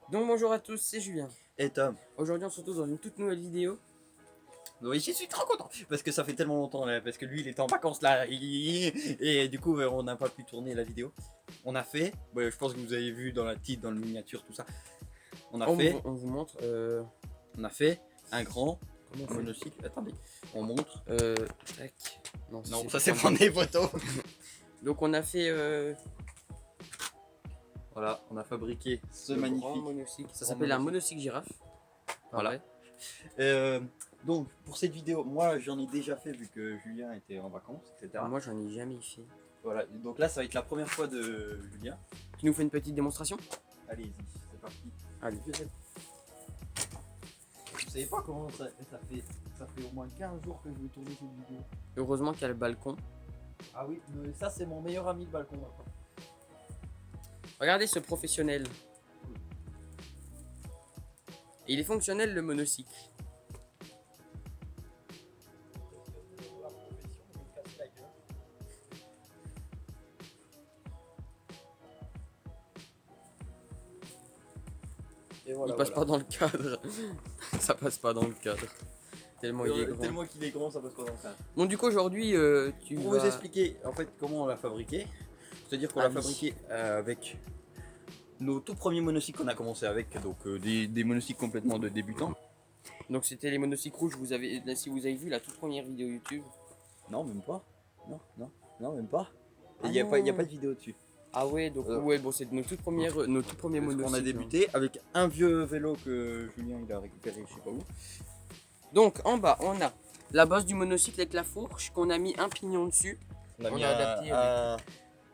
Donc bonjour à tous, c'est Julien. Et Tom. Aujourd'hui on se retrouve dans une toute nouvelle vidéo. Oui, je suis trop content parce que ça fait tellement longtemps là, parce que lui il était en vacances là et du coup on n'a pas pu tourner la vidéo. On a fait, je pense que vous avez vu dans la titre, dans le miniature, tout ça. On a fait, On vous montre. on a fait un grand Comment on fait monocycle. Attendez, on montre. Tac. Non, ça c'est prendre des photos. Donc on a fait Voilà, on a fabriqué ce le magnifique grand monocycle. Ça grand s'appelle un monocycle. monocycle girafe. Voilà. Pareil. Donc pour cette vidéo, moi j'en ai déjà fait vu que Julien était en vacances, etc. Moi j'en ai jamais fait. Voilà, donc là ça va être la première fois de Julien. Tu nous fais une petite démonstration? Allez-y, c'est parti. Allez. Vous savez pas comment ça fait au moins 15 jours que je veux tourner cette vidéo. Heureusement qu'il y a le balcon. Ah oui, mais ça c'est mon meilleur ami le balcon maintenant. Regardez ce professionnel. Et il est fonctionnel le monocycle. Et voilà, Il passe pas dans le cadre. Ça passe pas dans le cadre. Tellement il est grand. Tellement qu'il est grand, ça passe pas dans le cadre. Bon du coup aujourd'hui tu Pour vas... vous expliquer en fait comment on l'a fabriqué, c'est-à-dire qu'on l'a fabriqué avec nos tout premiers monocycles qu'on a commencé avec, donc des monocycles complètement de débutants. Donc c'était les monocycles rouges, si vous avez vu la toute première vidéo YouTube. Non, même pas. Non, même pas. Ah Il n'y a, non. y a pas de vidéo dessus. Ah ouais, donc ouais, bon, c'est nos tout premiers monocycles. On a débuté avec un vieux vélo que Julien il a récupéré je sais pas où. Donc en bas, on a la base du monocycle avec la fourche qu'on a mis un pignon dessus. On a mis adapté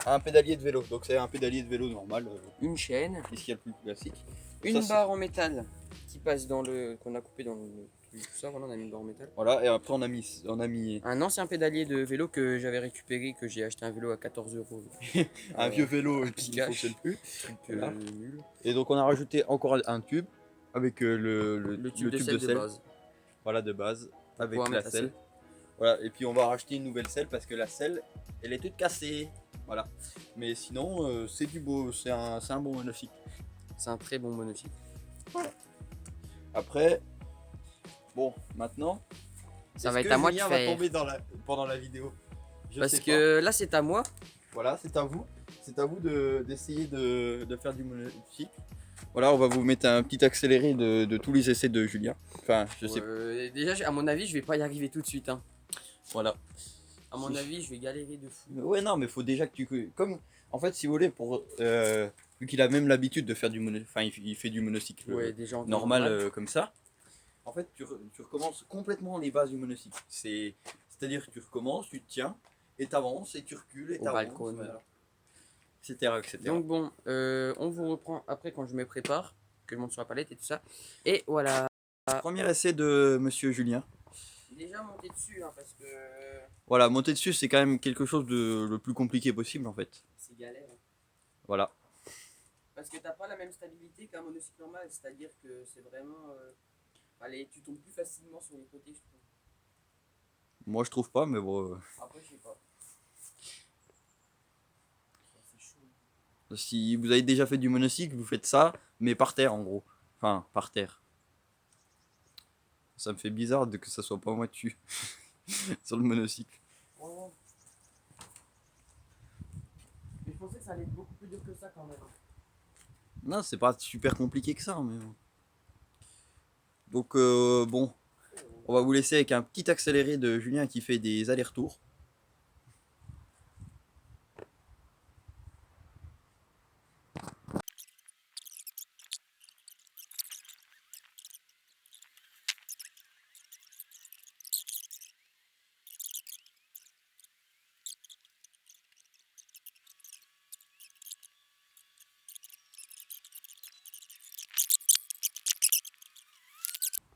un pédalier de vélo, donc c'est un pédalier de vélo normal, une chaîne, qu'est-ce qu'il y a le plus classique. une Ça, barre en métal qui passe dans le qu'on a coupé dans le tout ça. Voilà, on a mis une barre en métal. voilà, et après on a mis Un ancien pédalier de vélo que j'avais récupéré, que j'ai acheté un vélo à 14 euros. un vieux vélo qui ne cache. fonctionne plus. Voilà. Nul. Et donc on a rajouté encore un tube avec Le tube de sel de base. Voilà, de base, Pour avec pouvoir la mettre selle. Voilà, et puis on va racheter une nouvelle selle parce que la selle, elle est toute cassée. Voilà. Mais sinon, c'est du beau, c'est un bon monocycle. C'est un très bon monocycle. Après, bon, maintenant, Ça est-ce va être que à moi de Julien va faire. tomber pendant la vidéo? Je Parce sais que là c'est à moi. pas. Voilà, c'est à vous. C'est à vous d'essayer de faire du monocycle. Voilà, on va vous mettre un petit accéléré de tous les essais de Julien. Enfin, je sais pas. Déjà, à mon avis, je vais pas y arriver tout de suite. Hein. Voilà. À mon avis, je vais galérer de fou. Ouais, non, mais faut déjà que comme en fait, si vous voulez, vu qu'il a même l'habitude de faire du enfin, il fait du monocycle Ouais, déjà en normal comme ça. En fait, tu recommences complètement les bases du monocycle. C'est-à-dire que tu recommences, tu te tiens, et t'avances, et tu recules, et Au t'avances, balcon. voilà. Etc. Donc bon, on vous reprend après quand je me prépare, que je monte sur la palette et tout ça. Et voilà. Premier essai de Monsieur Julien. Déjà monté dessus, hein, parce que Voilà, monter dessus, c'est quand même quelque chose de le plus compliqué possible en fait. c'est galère. Voilà. Parce que t'as pas la même stabilité qu'un monocycle normal, c'est-à-dire que c'est vraiment... Allez, tu tombes plus facilement sur les côtés, je trouve. Moi, je trouve pas, mais bon. Après, je sais pas. C'est chaud. Si vous avez déjà fait du monocycle, vous faites ça, mais par terre en gros. Enfin, par terre. Ça me fait bizarre que ça soit pas moi dessus. Sur le monocycle. Ouais. Mais je pensais que ça allait être beaucoup plus dur que ça quand même. Non, c'est pas super compliqué que ça, mais bon. Donc, bon, on va vous laisser avec un petit accéléré de Julien qui fait des allers-retours.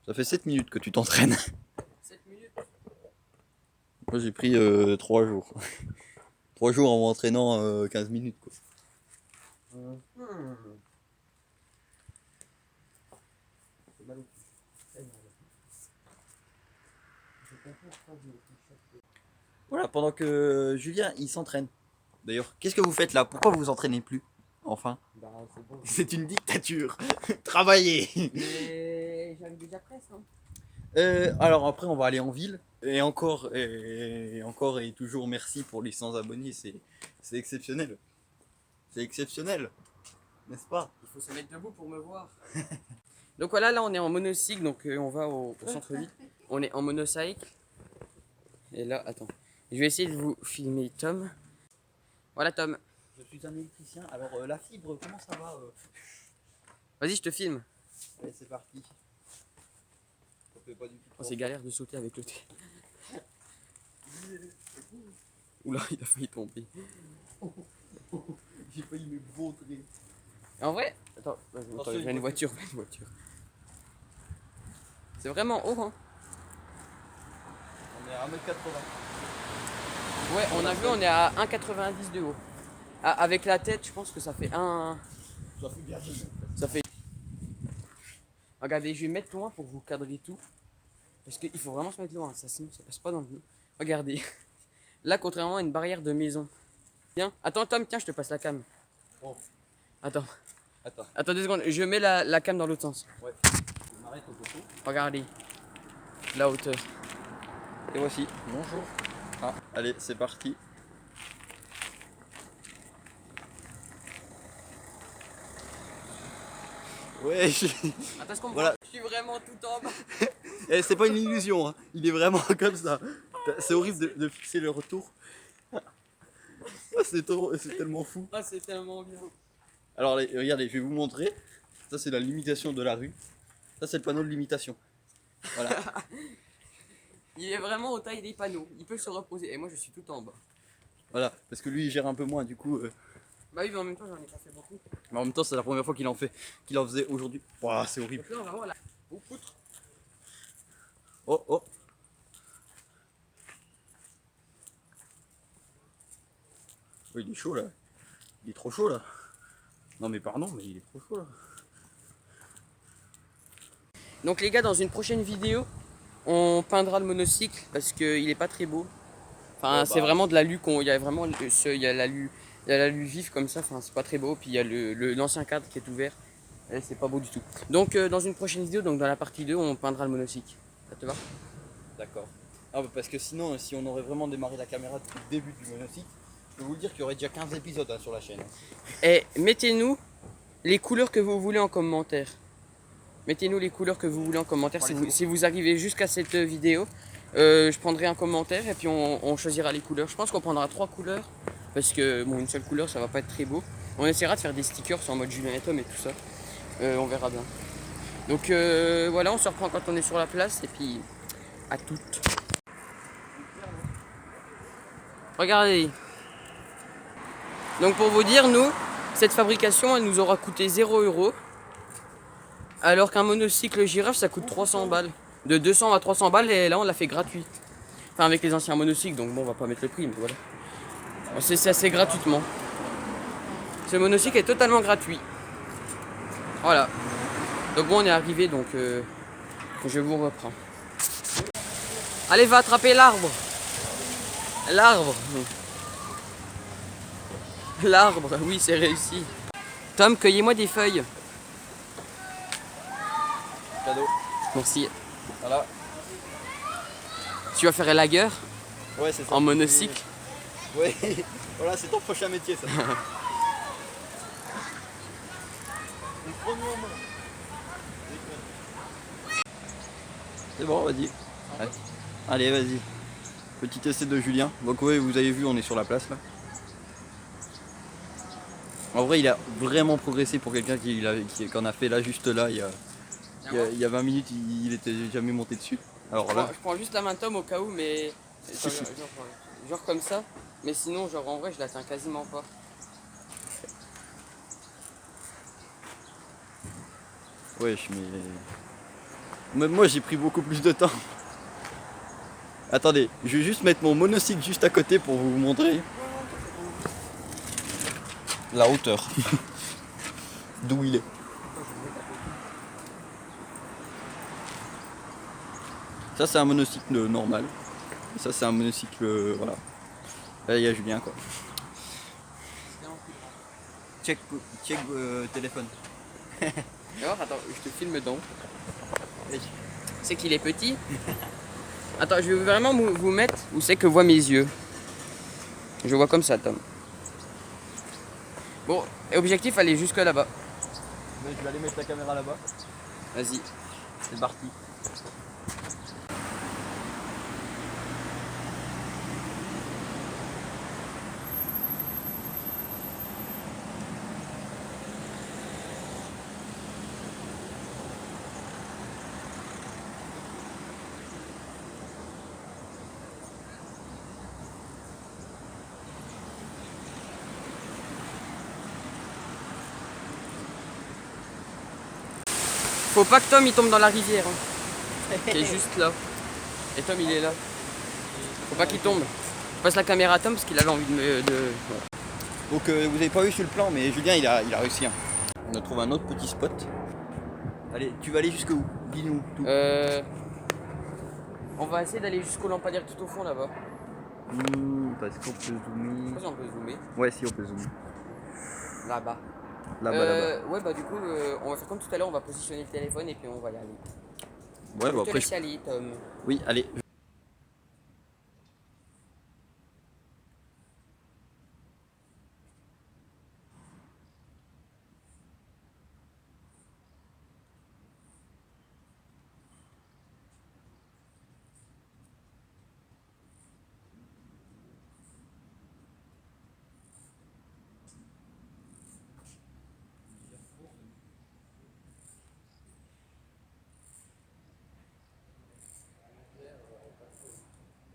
Ça fait 7 minutes que tu t'entraînes. 7 minutes. Moi, j'ai pris 3 jours. 3 jours en m'entraînant 15 minutes, quoi. Voilà, pendant que Julien, il s'entraîne. D'ailleurs, qu'est-ce que vous faites là? Pourquoi vous vous entraînez plus? Enfin. Bah c'est bon. C'est une dictature. Travaillez. Mais j'arrive déjà presque. Hein. Alors après, on va aller en ville. Et encore, et toujours merci pour les 100 abonnés. C'est exceptionnel. C'est exceptionnel. N'est-ce pas? Il faut se mettre debout pour me voir. Donc voilà, là on est en monocycle, donc on va au centre-ville. On est en monocycle. Et là, attends. Je vais essayer de vous filmer Tom. Voilà Tom. Je suis un électricien. Alors la fibre, comment ça va Vas-y, je te filme. Allez, c'est parti. Ça fait pas du tout. Oh, c'est galère de sauter avec le thé. Oula, il a failli tomber. J'ai failli me vautrer. En vrai, attends, il y a une voiture, C'est vraiment haut, hein. On est à 1m80. Ouais, on a vu, on est à 1,90 de haut. Ah, avec la tête, je pense que ça fait un. Ça fait bien. Ça fait. Regardez, je vais mettre loin pour vous cadrer tout. Parce qu'il faut vraiment se mettre loin, ça, sinon ça passe pas dans le nez. Regardez. Là, contrairement à une barrière de maison. Tiens, attends, Tom, tiens, je te passe la cam. Oh. Attends. Attends. Attends 2 secondes, je mets la cam dans l'autre sens. Ouais. Je m'arrête au poteau. Regardez. La hauteur. Et voici. Bonjour. Ah, allez, c'est parti. Ouais, Attends, est-ce qu'on voilà. voit? Je suis vraiment tout en bas. Eh, c'est pas une illusion, hein. Il est vraiment comme ça. C'est horrible de fixer le retour. Ah, c'est tellement fou. Ah, c'est tellement bien. Alors regardez, je vais vous montrer. Ça c'est la limitation de la rue. Ça c'est le panneau de limitation. Voilà. Il est vraiment au taille des panneaux. Il peut se reposer. Et moi, je suis tout en bas. Voilà, parce que lui il gère un peu moins du coup. Bah oui, mais en même temps, j'en ai pas fait beaucoup. Mais en même temps, c'est la première fois qu'il en faisait aujourd'hui. Ouah, c'est horrible. Donc là, on va voir la poutre. Oh oh. Oh, il est chaud là. Il est trop chaud là. Non mais pardon, mais il est trop chaud là. Donc les gars, dans une prochaine vidéo, on peindra le monocycle parce qu'il est pas très beau. Enfin, Ouais, c'est bah. vraiment de l'alu qu'on. Il y a vraiment il y a l'alu. Il y a l'alu vif comme ça, enfin c'est pas très beau. Puis il y a l'ancien cadre qui est ouvert. Et c'est pas beau du tout. Donc dans une prochaine vidéo, donc dans la partie 2, on peindra le monocycle. Ça te va? D'accord. Ah bah parce que sinon, si on aurait vraiment démarré la caméra depuis le début du monocycle, je peux vous le dire qu'il y aurait déjà 15 épisodes hein, sur la chaîne. Et mettez-nous les couleurs que vous voulez en commentaire. Mettez-nous les couleurs que vous voulez en commentaire. Si vous arrivez jusqu'à cette vidéo, je prendrai un commentaire et puis on choisira les couleurs. Je pense qu'on prendra 3 couleurs parce que bon, une seule couleur ça va pas être très beau. On essaiera de faire des stickers en mode Julien et Tom et tout ça. On verra bien. Donc voilà, on se reprend quand on est sur la place et puis à toutes. Regardez. Donc pour vous dire, nous, cette fabrication elle nous aura coûté 0 €. Alors qu'un monocycle girafe ça coûte 300 balles. De 200 à 300 balles et là on l'a fait gratuit. Enfin avec les anciens monocycles, donc bon on va pas mettre le prix mais voilà. C'est assez gratuitement. Ce monocycle est totalement gratuit. Voilà. Donc bon on est arrivé donc je vous reprends. Allez va attraper l'arbre. L'arbre. L'arbre, oui c'est réussi. Tom, cueillez-moi des feuilles. Cadeau. Merci. Voilà. Tu vas faire un lager Ouais, c'est ça. en monocycle. Ouais. Voilà, c'est ton prochain métier ça. C'est bon, vas-y. Allez, vas-y. Petit essai de Julien. Donc ouais, vous avez vu, on est sur la place là. En vrai, il a vraiment progressé pour quelqu'un qui en a fait là, juste là, il y a 20 minutes, il était jamais monté dessus. Alors là, Je prends juste la main de Tom au cas où, mais genre comme ça. Mais sinon, genre en vrai, je la tiens quasiment pas. wesh, mais... Même moi, j'ai pris beaucoup plus de temps. Attendez, je vais juste mettre mon monocycle juste à côté pour vous montrer la hauteur. D'où il est. Ça c'est un monocycle normal. Et ça c'est un monocycle voilà. Là il y a Julien quoi. check téléphone. Alors, attends, je te filme dedans. Oui. C'est qu'il est petit. Attends, je vais vraiment vous mettre où c'est que voient mes yeux. Je vois comme ça, Tom. Bon, et objectif, aller jusque là-bas. Mais je vais aller mettre la caméra là-bas. Vas-y. C'est parti. Faut pas que Tom il tombe dans la rivière. Hein, qui est juste là. Et Tom il est là. Faut pas qu'il tombe. Je passe la caméra à Tom parce qu'il avait envie de me. Voilà. Donc vous avez pas vu sur le plan, mais Julien il a réussi. Hein. On a trouvé un autre petit spot. Allez, tu vas aller jusqu'où? Dis-nous tout. On va essayer d'aller jusqu'au lampadaire tout au fond là-bas. Parce qu'on peut zoomer. Je sais pas si on peut zoomer. Ouais, si on peut zoomer. Là-bas. Là-bas. Ouais, bah du coup, on va faire comme tout à l'heure, on va positionner le téléphone et puis on va y aller. Ouais, bah Je te après. laisse y aller, Tom. Oui, allez.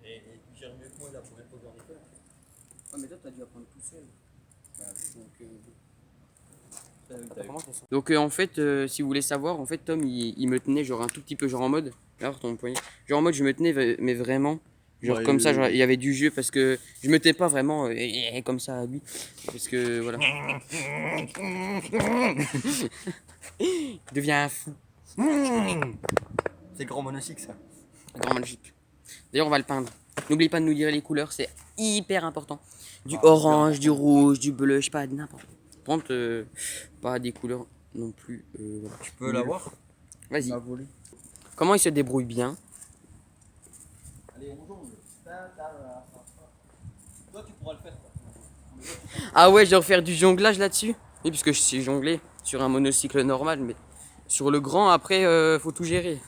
Et tu gères mieux que moi là pour répondre en école. Ah, mais toi, t'as dû apprendre tout seul. Donc, Donc en fait, si vous voulez savoir, en fait Tom il me tenait genre un tout petit peu genre en mode, alors ton poignet, genre en mode je me tenais mais vraiment, genre ouais, comme ça, genre, il y avait du jeu parce que je me tenais pas vraiment comme ça à lui, parce que voilà. Il devient un fou, c'est le grand monocycle ça. grand magique. D'ailleurs on va le peindre. N'oubliez pas de nous dire les couleurs, c'est hyper important. Du orange, du rouge, du bleu, je sais pas, n'importe quoi. Par contre, pas des couleurs non plus. Voilà. Tu peux l'avoir? Vas-y. On a volé. Comment il se débrouille bien? Allez, on jongle. Toi tu pourras le faire. Ah ouais, je dois refaire du jonglage là-dessus? Oui, puisque je sais jongler sur un monocycle normal, mais sur le grand, après, faut tout gérer.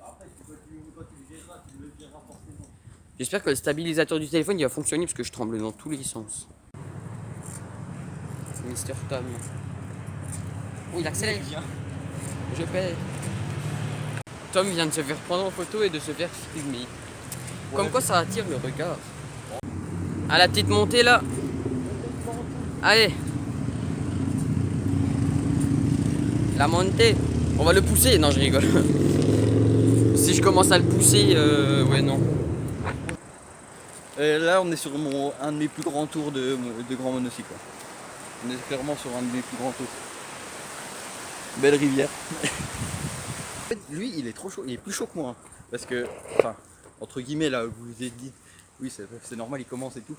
Après, quand tu le géreras, tu le géreras forcément. J'espère que le stabilisateur du téléphone il va fonctionner parce que je tremble dans tous les sens. Mister Tom. Oh, il accélère. Bien. Je paie. Tom vient de se faire prendre en photo et de se faire filmer. Comme quoi ça attire le regard. À la petite montée là. Allez. La montée. On va le pousser. Non, je rigole. Si je commence à le pousser, ouais, non. Là, on est sur un de mes plus grands tours de grand monocycle. On est clairement sur un de mes plus grands tours. Belle rivière. En fait, lui, il est trop chaud. Il est plus chaud que moi. Hein. Parce que, enfin, entre guillemets, là, vous vous êtes dit, oui, c'est normal, il commence et tout.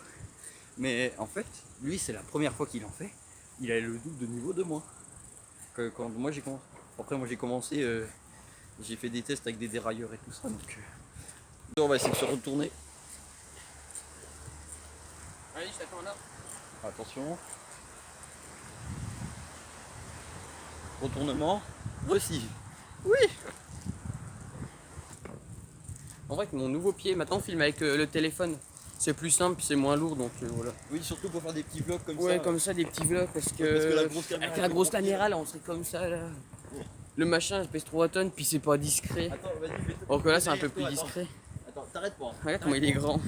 Mais en fait, lui, c'est la première fois qu'il en fait. Il a le double de niveau de moi. Quand moi j'ai commencé. Après, moi j'ai commencé, j'ai fait des tests avec des dérailleurs et tout ça. Donc, on va essayer de se retourner. Allez, je t'attends là. Attention. Retournement. Aussi. Oui. En vrai, avec mon nouveau pied, maintenant on filme avec le téléphone. C'est plus simple, c'est moins lourd, donc voilà. Oui, surtout pour faire des petits vlogs comme ça. Ouais, comme ça, des petits vlogs, parce que la grosse caméra, avec la grosse caméra, là, on serait comme ça, là. Le machin, il pèse 3 tonnes, puis c'est pas discret. Attends, vas-y, je vais te... Alors que là, c'est un peu plus discret. Attends, t'arrêtes pas. Regarde comment il est grand.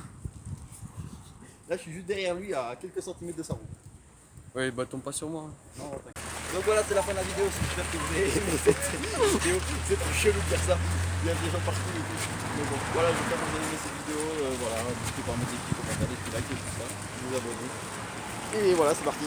Là, je suis juste derrière lui à quelques centimètres de sa roue. Ouais, bah tombe pas sur moi. Non, donc voilà, c'est la fin de la vidéo. J'espère que vous avez aimé cette vidéo. C'est trop chelou de faire ça. Il y a des gens partout et tout. Mais bon, voilà, j'espère que vous avez aimé cette vidéo. Voilà, n'hésitez pas à mettre des petits commentaires, des petits likes et tout ça. Vous abonnez. Et voilà, c'est parti.